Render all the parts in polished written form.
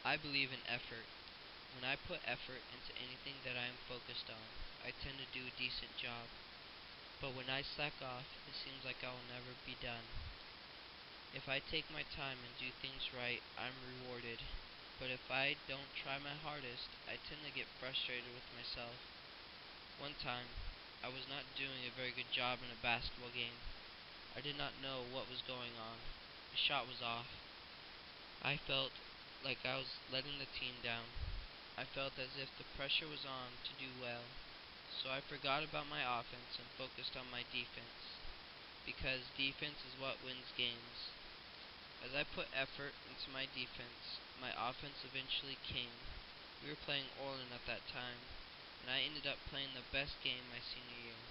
I believe in effort. When I put effort into anything that I am focused on, I tend to do a decent job. But when I slack off, it seems like I will never be done. If I take my time and do things right, I'm rewarded. But if I don't try my hardest, I tend to get frustrated with myself. One time, I was not doing a very good job in a basketball game. I did not know what was going on. The shot was off. I felt like I was letting the team down. I felt as if the pressure was on to do well. So I forgot about my offense and focused on my defense. Because defense is what wins games. As I put effort into my defense, my offense eventually came. We were playing Orland at that time, and I ended up playing the best game my senior year.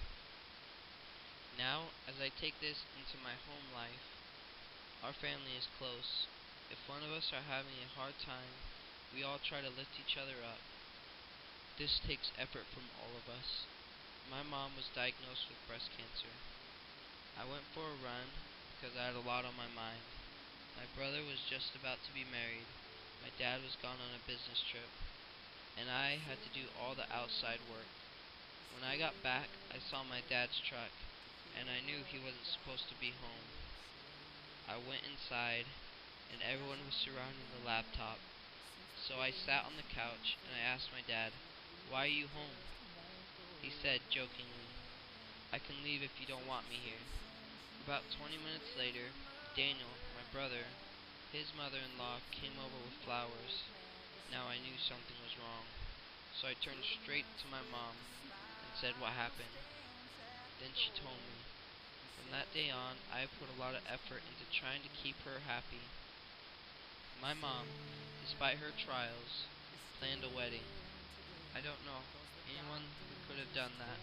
Now, as I take this into my home life, our family is close. If one of us are having a hard time, we all try to lift each other up. This takes effort from all of us. My mom was diagnosed with breast cancer. I went for a run because I had a lot on my mind. My brother was just about to be married. My dad was gone on a business trip, and I had to do all the outside work. When I got back, I saw my dad's truck, and I knew he wasn't supposed to be home. I went inside, and everyone was surrounding the laptop. So I sat on the couch, and I asked my dad, "Why are you home?" He said jokingly, "I can leave if you don't want me here." About 20 minutes later, Daniel, my brother, his mother-in-law came over with flowers. Now I knew something was wrong. So I turned straight to my mom and said what happened. Then she told me. From that day on, I have put a lot of effort into trying to keep her happy. My mom, despite her trials, planned a wedding. I don't know anyone who could have done that,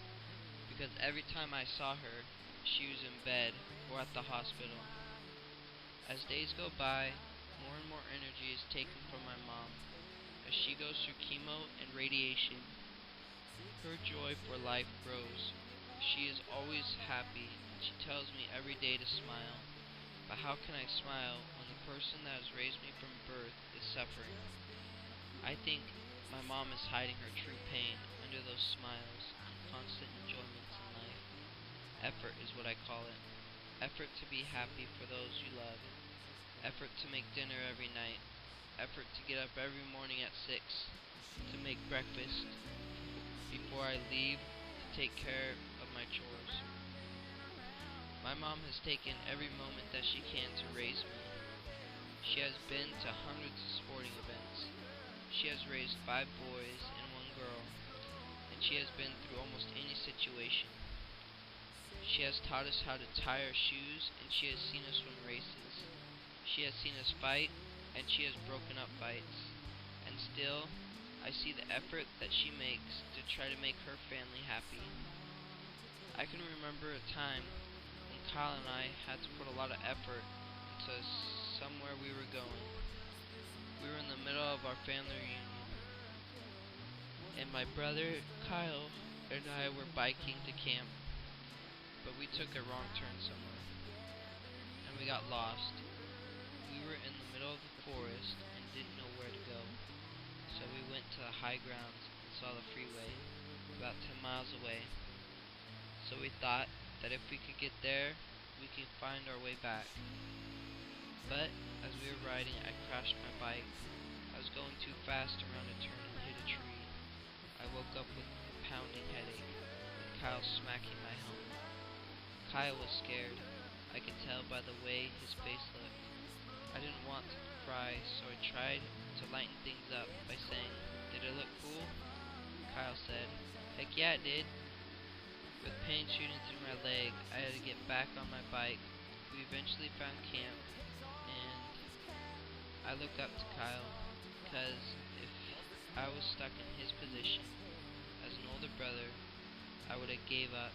because every time I saw her, she was in bed or at the hospital. As days go by, more and more energy is taken from my mom as she goes through chemo and radiation. Her joy for life grows. She is always happy, and she tells me every day to smile. But how can I smile when the person that has raised me from birth is suffering? I think my mom is hiding her true pain under those smiles and constant enjoyments in life. Effort is what I call it. Effort to be happy for those you love. Effort to make dinner every night. Effort to get up every morning at 6 to make breakfast before I leave to take care of my chores. My mom has taken every moment that she can to raise me. She has been to hundreds of sporting events. She has raised 5 boys and 1 girl, and she has been through almost any situation. She has taught us how to tie our shoes, and she has seen us win races. She has seen us fight, and she has broken up fights. And still, I see the effort that she makes to try to make her family happy. I can remember a time when Kyle and I had to put a lot of effort into somewhere we were going. We were in the middle of our family reunion, and my brother Kyle and I were biking to camp, but we took a wrong turn somewhere, and we got lost. We were in the middle of the forest and didn't know where to go, so we went to the high ground and saw the freeway, about 10 miles away. So we thought that if we could get there, we could find our way back. But as we were riding, I crashed my bike. I was going too fast around a turn and hit a tree. I woke up with a pounding headache, with Kyle smacking my helmet. Kyle was scared. I could tell by the way his face looked. I didn't want to cry, so I tried to lighten things up by saying, "Did it look cool?" Kyle said, "Heck yeah, it did." With pain shooting through my leg, I had to get back on my bike. We eventually found camp, and I look up to Kyle, because if I was stuck in his position as an older brother, I would have gave up.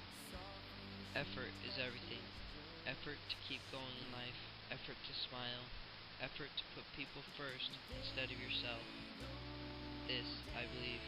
Effort is everything. Effort to keep going in life. Effort to smile. Effort to put people first instead of yourself. This, I believe,